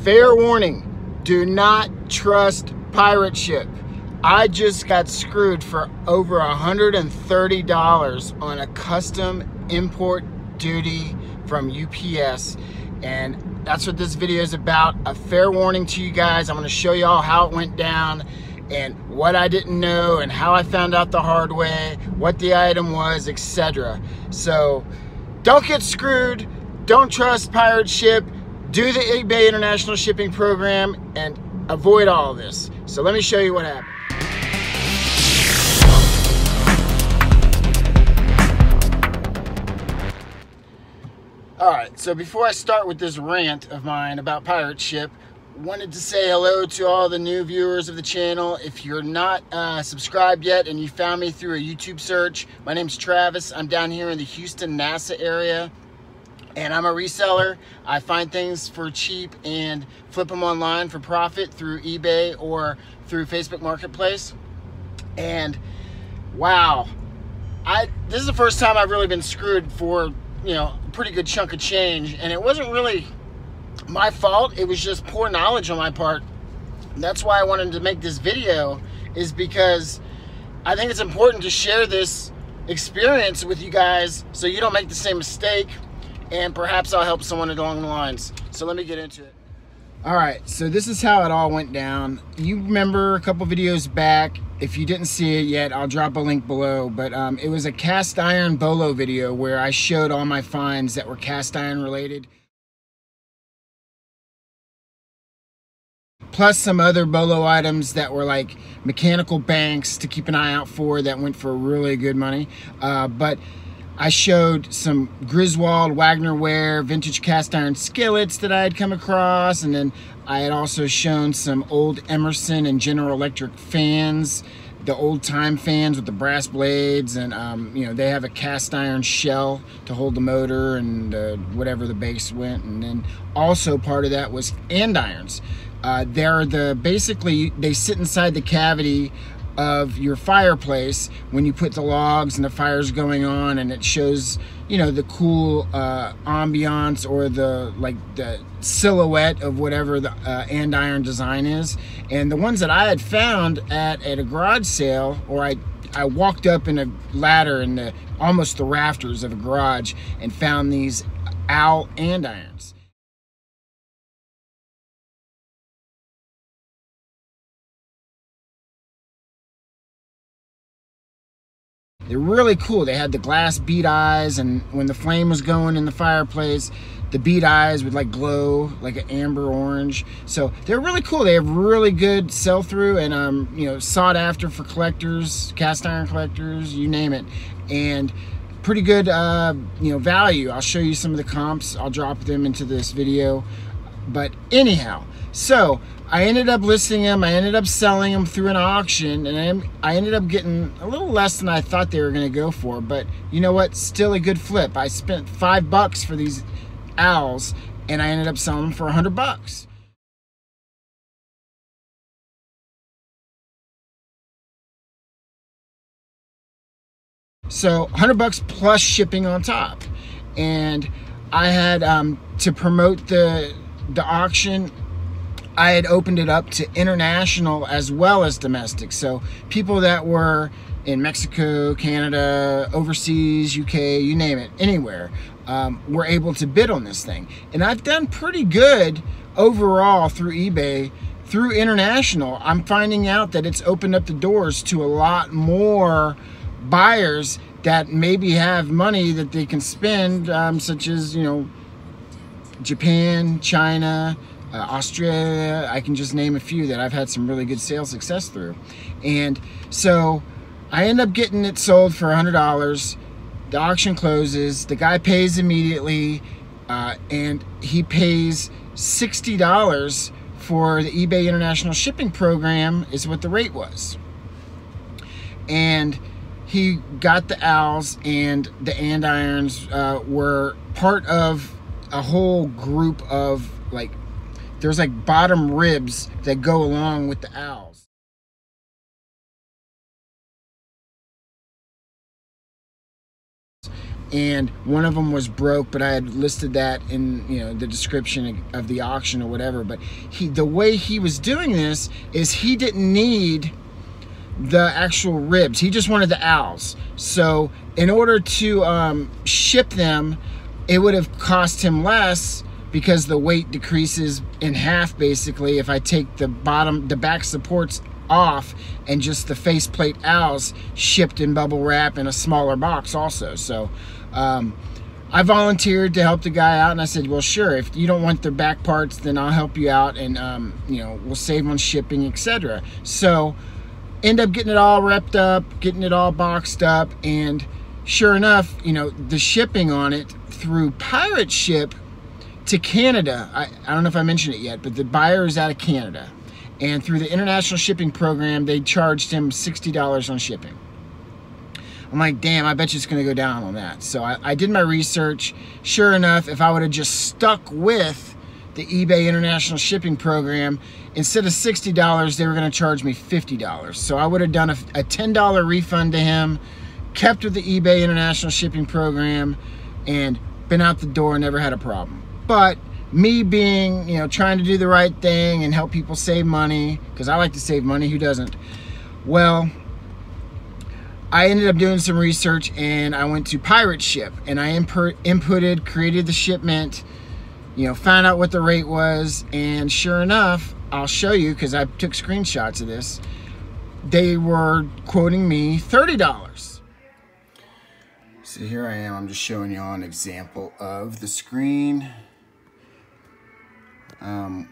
Fair warning, do not trust pirate ship. I just got screwed for over $130 on a custom import duty from UPS, and that's what this video is about. A fair warning to you guys. I'm going to show you all how it went down and what I didn't know and how I found out the hard way, what the item was, etc. So don't get screwed, don't trust pirate ship, do the eBay International Shipping Program, and avoid all of this. So let me show you what happened. Alright, so before I start with this rant of mine about pirate ship, wanted to say hello to all the new viewers of the channel. If you're not subscribed yet and you found me through a YouTube search, my name's Travis. I'm down here in the Houston, NASA area, and I'm a reseller. I find things for cheap and flip them online for profit through eBay or through Facebook Marketplace. And wow, this is the first time I've really been screwed for, you know, a pretty good chunk of change, and it wasn't really my fault. It was just poor knowledge on my part. And that's why I wanted to make this video, is because I think it's important to share this experience with you guys so you don't make the same mistake, and perhaps I'll help someone along the lines. So let me get into it. All right, so this is how it all went down. You remember a couple videos back, if you didn't see it yet, I'll drop a link below, but it was a cast iron bolo video where I showed all my finds that were cast iron related, plus some other bolo items that were like mechanical banks to keep an eye out for that went for really good money. But I showed some Griswold Wagner ware vintage cast iron skillets that I had come across, and then I had also shown some old Emerson and General Electric fans, the old time fans with the brass blades, and you know, they have a cast iron shell to hold the motor and whatever the base went. And then also part of that was andirons. They're basically they sit inside the cavity of your fireplace when you put the logs and the fire's going on, and it shows, you know, the cool ambiance or the silhouette of whatever the andiron design is. And the ones that I had found at a garage sale, or I walked up in a ladder in almost the rafters of a garage and found these owl andirons. They're really cool. They had the glass bead eyes, and when the flame was going in the fireplace, the bead eyes would like glow like an amber orange. So they're really cool. They have really good sell-through, and you know, sought after for collectors, cast iron collectors, you name it, and pretty good you know, value. I'll show you some of the comps. I'll drop them into this video. But anyhow, so I ended up listing them, I ended up selling them through an auction, and I ended up getting a little less than I thought they were going to go for, but you know what, still a good flip. I spent $5 for these owls, and I ended up selling them for $100. So $100 plus shipping on top. And I had to promote the auction, I had opened it up to international as well as domestic. So people that were in Mexico, Canada, overseas, UK, you name it, anywhere, were able to bid on this thing. And I've done pretty good overall through eBay. Through international, I'm finding out that it's opened up the doors to a lot more buyers that maybe have money that they can spend, such as, you know, Japan, China, Australia. I can just name a few that I've had some really good sales success through. And so I end up getting it sold for $100. The auction closes, the guy pays immediately, and he pays $60 for the eBay International Shipping Program is what the rate was. And he got the owls, and the andirons were part of a whole group of, like, there's like bottom ribs that go along with the owls. and one of them was broke, but I had listed that in, you know, the description of the auction or whatever. But the way he was doing this is he didn't need the actual ribs, he just wanted the owls. So in order to ship them, it would have cost him less, because the weight decreases in half basically if I take the back supports off, and just the faceplate owls shipped in bubble wrap in a smaller box also. So I volunteered to help the guy out, and I said, well, sure, if you don't want the back parts, then I'll help you out, and you know, we'll save on shipping, etc. So end up getting it all wrapped up, getting it all boxed up, and sure enough, you know, the shipping on it through pirate ship to Canada, I don't know if I mentioned it yet, but the buyer is out of Canada, and through the international shipping program, they charged him $60 on shipping. I'm like, damn, I bet you it's gonna go down on that. So I did my research. Sure enough, if I would have just stuck with the eBay international shipping program, instead of $60, they were gonna charge me $50. So I would have done a $10 refund to him, kept with the eBay international shipping program, and been out the door, never had a problem. But me being, you know, trying to do the right thing and help people save money, because I like to save money, who doesn't? Well, I ended up doing some research, and I went to Pirate Ship, and I inputted, created the shipment, you know, found out what the rate was, and sure enough, I'll show you, because I took screenshots of this, they were quoting me $30. So here I am, I'm just showing you all an example of the screen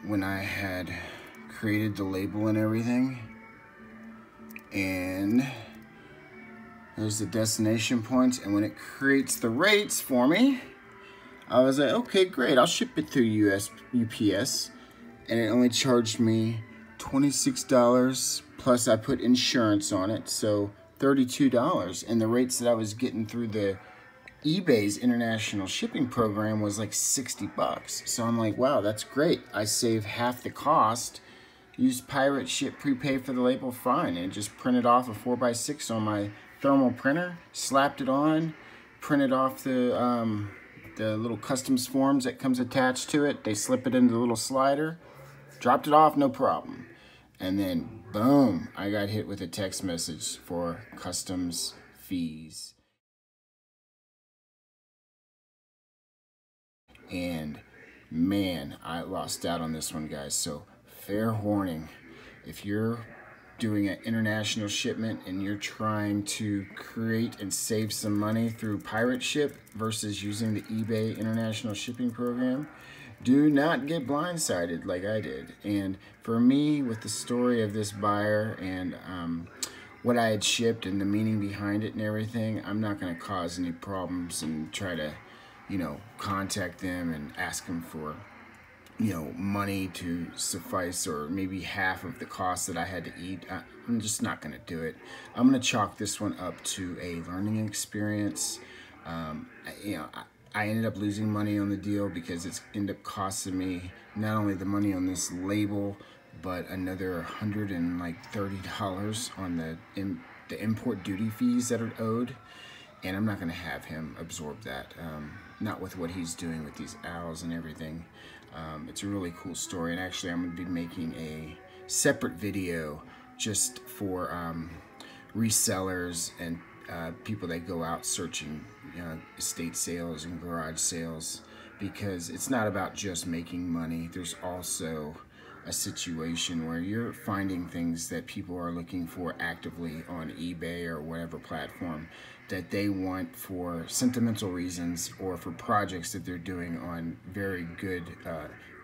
when I had created the label and everything, and there's the destination points, and when it creates the rates for me, I was like, okay, great, I'll ship it through UPS, and it only charged me $26, plus I put insurance on it, so $32, and the rates that I was getting through the eBay's international shipping program was like 60 bucks. So I'm like, wow, that's great. I save half the cost. Used Pirate Ship prepay for the label, fine, and just printed off a 4x6 on my thermal printer, slapped it on, printed off the little customs forms that comes attached to it. They slip it into the little slider, dropped it off, no problem. And then boom, I got hit with a text message for customs fees. And man, I lost out on this one, guys. So fair warning, if you're doing an international shipment and you're trying to create and save some money through Pirate Ship versus using the eBay international shipping program, do not get blindsided like I did. And for me, with the story of this buyer and what I had shipped and the meaning behind it and everything, I'm not going to cause any problems and try to, you know, contact them and ask them for, you know, money to suffice or maybe half of the cost that I had to eat. I'm just not going to do it. I'm going to chalk this one up to a learning experience. You know, I ended up losing money on the deal because it's ended up costing me not only the money on this label, but another $130 on the import duty fees that are owed. And I'm not going to have him absorb that, not with what he's doing with these owls and everything. It's a really cool story, and actually I'm going to be making a separate video just for resellers and people that go out searching, you know, estate sales and garage sales, because it's not about just making money. There's also a situation where you're finding things that people are looking for actively on eBay or whatever platform that they want for sentimental reasons or for projects that they're doing on very good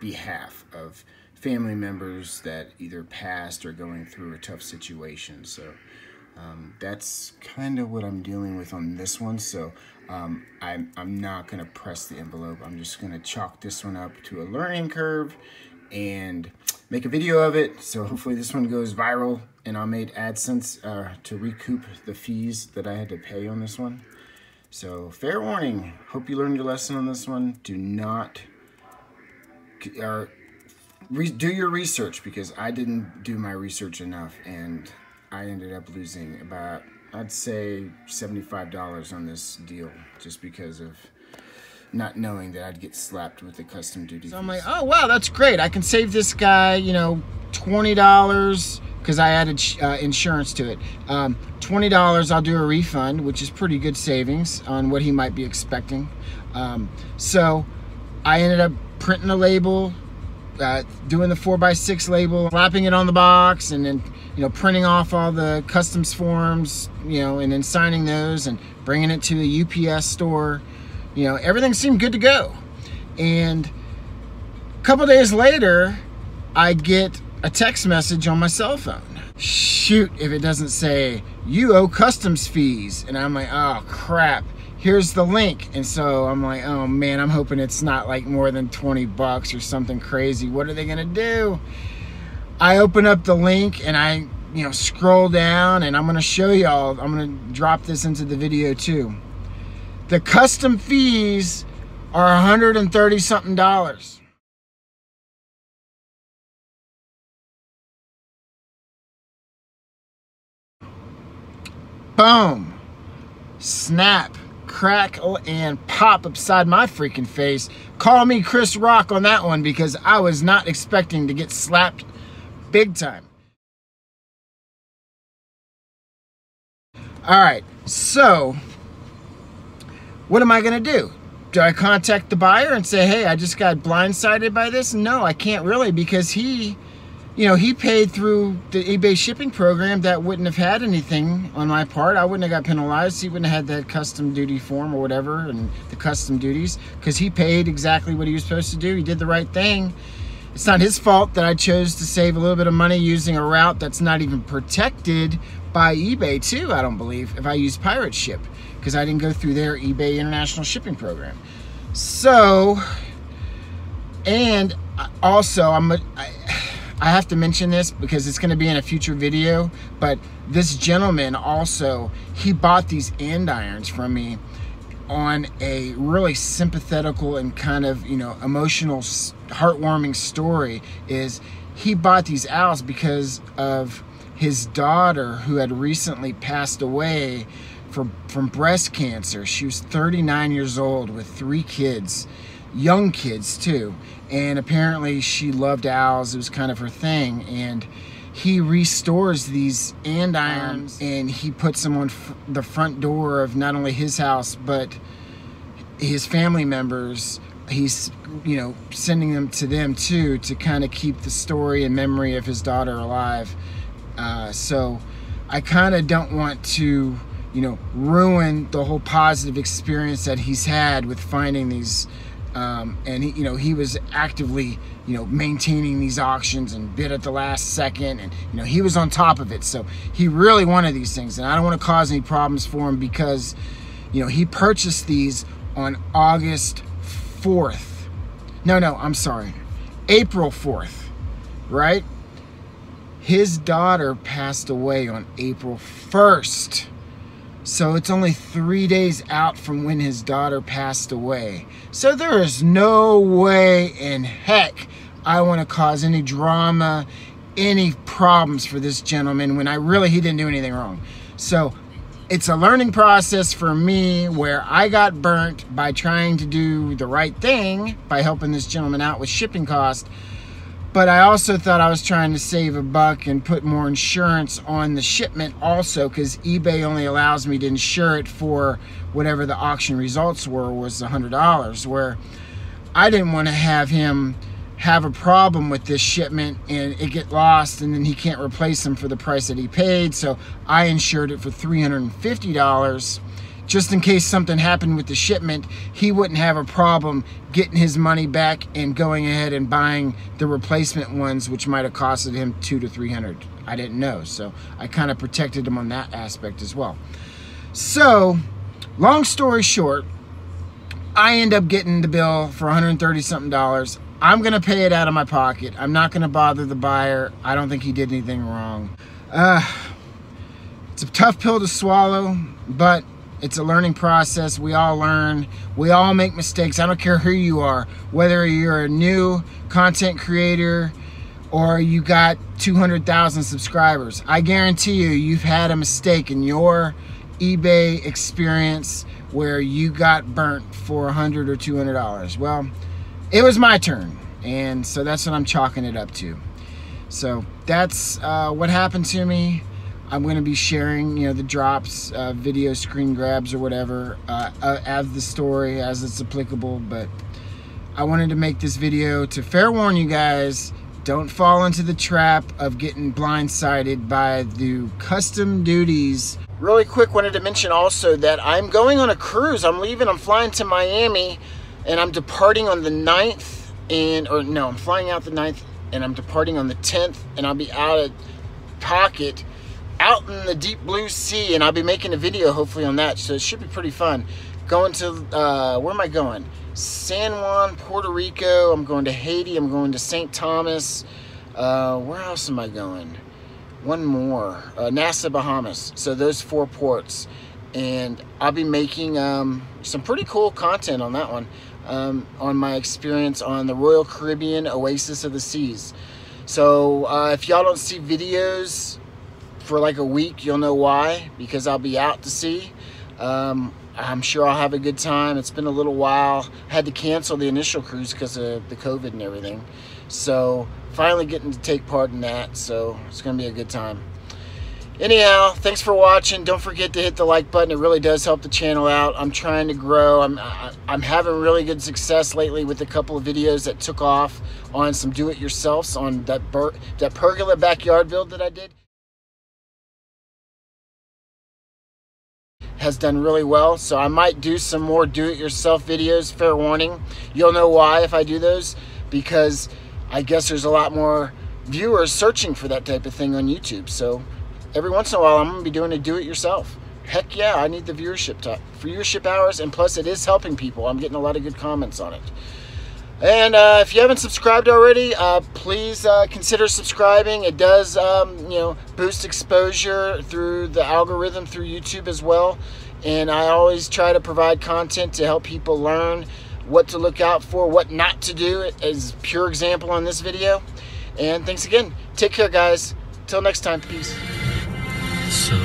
behalf of family members that either passed or going through a tough situation. So that's kind of what I'm dealing with on this one. So I'm not going to press the envelope. I'm just going to chalk this one up to a learning curve and make a video of it. So hopefully this one goes viral and I'll make AdSense to recoup the fees that I had to pay on this one. So fair warning, hope you learned your lesson on this one. Do not do your research, because I didn't do my research enough and I ended up losing about I'd say $75 on this deal, just because of not knowing that I'd get slapped with the custom duty. So I'm like, oh wow, that's great. I can save this guy, you know, $20 because I added insurance to it. $20, I'll do a refund, which is pretty good savings on what he might be expecting. So I ended up printing a label, doing the 4x6 label, slapping it on the box, and then, you know, printing off all the customs forms, you know, and then signing those and bringing it to the UPS store. You know, everything seemed good to go. And a couple days later, I get a text message on my cell phone. Shoot, if it doesn't say, you owe customs fees. And I'm like, oh crap, here's the link. And so I'm like, oh man, I'm hoping it's not like more than 20 bucks or something crazy. What are they gonna do? I open up the link and I, you know, scroll down, and I'm gonna show y'all, I'm gonna drop this into the video too. The custom fees are $130 something. Boom, snap, crackle, and pop upside my freaking face. Call me Chris Rock on that one, because I was not expecting to get slapped big time. All right, so what am I gonna do? Do I contact the buyer and say, hey, I just got blindsided by this? No, I can't really, because he, you know, he paid through the eBay shipping program. That wouldn't have had anything on my part. I wouldn't have got penalized. He wouldn't have had that custom duty form or whatever, and the custom duties, because he paid exactly what he was supposed to do. He did the right thing. It's not his fault that I chose to save a little bit of money using a route that's not even protected by eBay too, I don't believe, if I use Pirate Ship, because I didn't go through their eBay international shipping program. So, and also I have to mention this because it's going to be in a future video, but this gentleman also, he bought these andirons from me on a really sympathetical and kind of, you know, emotional, heartwarming story. Is he bought these owls because of his daughter, who had recently passed away from breast cancer. She was 39 years old with 3 kids, young kids too, and apparently she loved owls. It was kind of her thing, and he restores these andirons and he puts them on the front door of not only his house but his family members. He's, you know, sending them to them too, to kind of keep the story and memory of his daughter alive. So I kind of don't want to, you know, ruin the whole positive experience that he's had with finding these. And he, you know, he was actively, you know, maintaining these auctions and bid at the last second, and, you know, he was on top of it. So he really wanted these things, and I don't want to cause any problems for him, because, you know, he purchased these on August 4th. No, I'm sorry, April 4th, right? His daughter passed away on April 1st. So it's only 3 days out from when his daughter passed away. So there is no way in heck I want to cause any drama, any problems for this gentleman, when he didn't do anything wrong. So it's a learning process for me, where I got burnt by trying to do the right thing by helping this gentleman out with shipping costs. But I also thought I was trying to save a buck and put more insurance on the shipment also, because eBay only allows me to insure it for whatever the auction results was $100, where I didn't want to have him have a problem with this shipment and it get lost and then he can't replace them for the price that he paid. So I insured it for $350. Just in case something happened with the shipment, he wouldn't have a problem getting his money back and going ahead and buying the replacement ones, which might have costed him $200 to $300. I didn't know, so I kind of protected him on that aspect as well. So, long story short, I end up getting the bill for $130 something. I'm gonna pay it out of my pocket. I'm not gonna bother the buyer. I don't think he did anything wrong. It's a tough pill to swallow, but it's a learning process. We all learn. We all make mistakes. I don't care who you are, whether you're a new content creator or you got 200,000 subscribers. I guarantee you, you've had a mistake in your eBay experience where you got burnt for $100 or $200. Well, it was my turn, and so that's what I'm chalking it up to. So that's what happened to me. I'm going to be sharing, you know, the drops, video screen grabs or whatever, as the story, as it's applicable. But I wanted to make this video to fair warn you guys, don't fall into the trap of getting blindsided by the custom duties. Really quick, wanted to mention also that I'm going on a cruise. I'm flying to Miami, and I'm departing on the 9th, I'm flying out the 9th, and I'm departing on the 10th, and I'll be out at Pocket, out in the deep blue sea, and I'll be making a video hopefully on that, so it should be pretty fun. Going to, where am I going? San Juan, Puerto Rico. I'm going to Haiti. I'm going to St. Thomas. Where else am I going? One more. Nassau, Bahamas. So those 4 ports. And I'll be making some pretty cool content on that one. On my experience on the Royal Caribbean Oasis of the Seas. So if y'all don't see videos for like a week, you'll know why. Because I'll be out to sea. I'm sure I'll have a good time. It's been a little while. I had to cancel the initial cruise because of the COVID and everything. So finally getting to take part in that. So it's going to be a good time. Anyhow, thanks for watching. Don't forget to hit the like button. It really does help the channel out. I'm trying to grow. I'm having really good success lately with a couple of videos that took off on some do-it-yourselfs on that pergola backyard build that I did. Has done really well, so I might do some more do-it-yourself videos. Fair warning, you'll know why if I do those, because I guess there's a lot more viewers searching for that type of thing on YouTube. So every once in a while I'm gonna be doing a do-it-yourself. Heck yeah, I need the viewership hours, and plus it is helping people. I'm getting a lot of good comments on it. And if you haven't subscribed already, please consider subscribing. It does, you know, boost exposure through the algorithm through YouTube as well. And I always try to provide content to help people learn what to look out for, what not to do, as pure example on this video. And thanks again. Take care, guys. Till next time. Peace. So